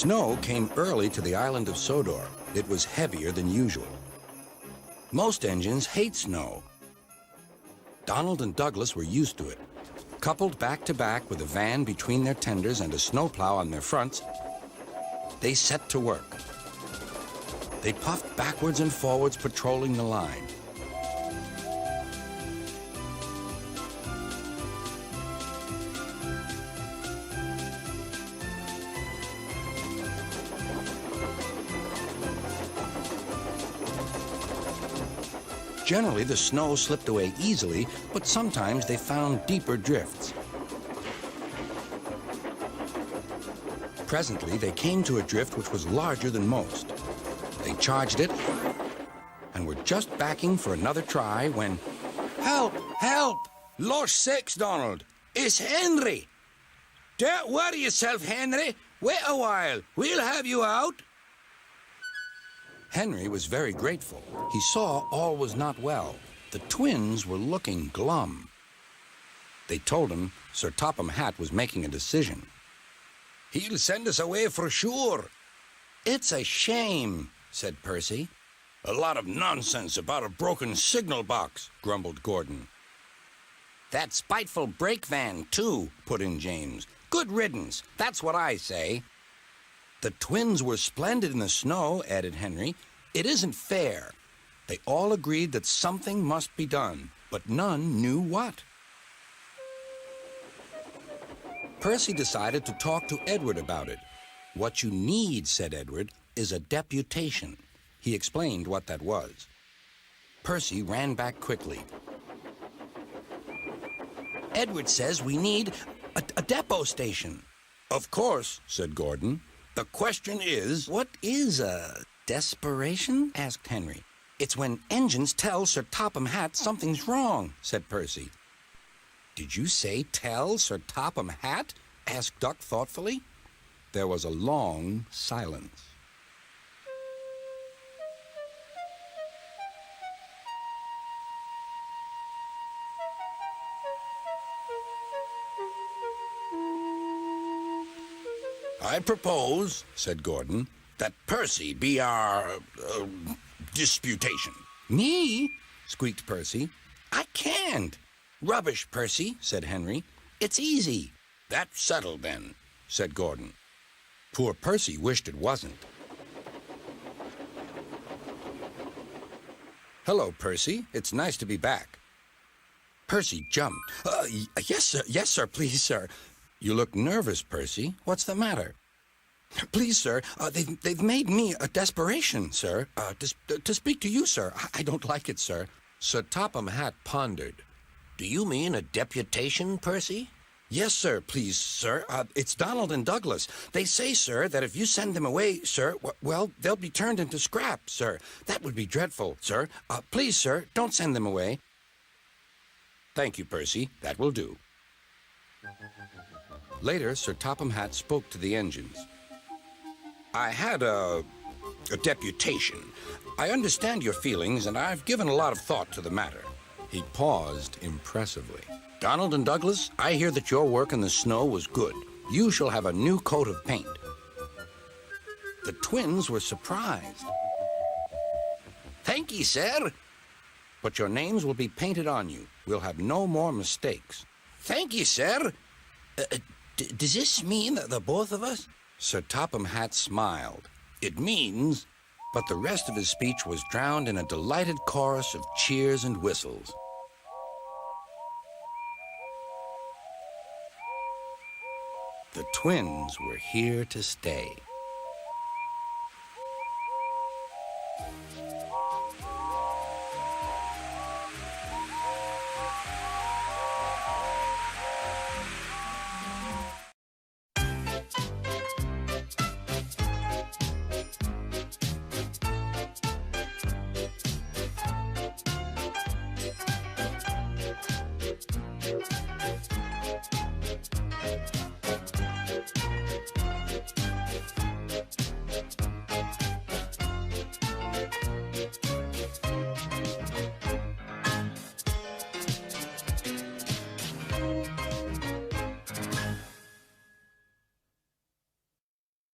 Snow came early to the island of Sodor. It was heavier than usual. Most engines hate snow. Donald and Douglas were used to it. Coupled back to back with a van between their tenders and a snowplow on their fronts, they set to work. They puffed backwards and forwards, patrolling the line. Generally, the snow slipped away easily, but sometimes they found deeper drifts. Presently, they came to a drift which was larger than most. They charged it and were just backing for another try when... "Help! Help! Lost sakes, Donald! It's Henry! Don't worry yourself, Henry. Wait a while. We'll have you out." Henry was very grateful. He saw all was not well. The twins were looking glum. They told him Sir Topham Hatt was making a decision. "He'll send us away for sure." "It's a shame," said Percy. "A lot of nonsense about a broken signal box," grumbled Gordon. "That spiteful brake van, too," put in James. "Good riddance, that's what I say." "The twins were splendid in the snow," added Henry. "It isn't fair." They all agreed that something must be done, but none knew what. Percy decided to talk to Edward about it. "What you need," said Edward, "is a deputation." He explained what that was. Percy ran back quickly. "Edward says we need a depot station." "Of course," said Gordon. "The question is..." "What is a desperation?" asked Henry. "It's when engines tell Sir Topham Hatt something's wrong," said Percy. "Did you say tell Sir Topham Hatt?" asked Duck thoughtfully. There was a long silence. "I propose," said Gordon, "that Percy be our disputation." "Me?" squeaked Percy. "I can't." "Rubbish, Percy," said Henry. "It's easy." "That's settled, then," said Gordon. Poor Percy wished it wasn't. "Hello, Percy. It's nice to be back." Percy jumped. Yes, sir. Yes, sir. Please, sir." "You look nervous, Percy. What's the matter?" "Please, sir, they've made me a desperation, sir. To speak to you, sir. I don't like it, sir." Sir Topham Hatt pondered. "Do you mean a deputation, Percy?" "Yes, sir, please, sir. It's Donald and Douglas. They say, sir, that if you send them away, sir, well, they'll be turned into scrap, sir. That would be dreadful, sir. Please, sir, don't send them away." "Thank you, Percy. That will do." Later, Sir Topham Hatt spoke to the engines. "I had a deputation. I understand your feelings, and I've given a lot of thought to the matter." He paused impressively. "Donald and Douglas, I hear that your work in the snow was good. You shall have a new coat of paint." The twins were surprised. "Thank ye, sir." "But your names will be painted on you. We'll have no more mistakes." "Thank ye, sir. Does this mean that the both of us?" Sir Topham Hatt smiled. "It means..." But the rest of his speech was drowned in a delighted chorus of cheers and whistles. The twins were here to stay.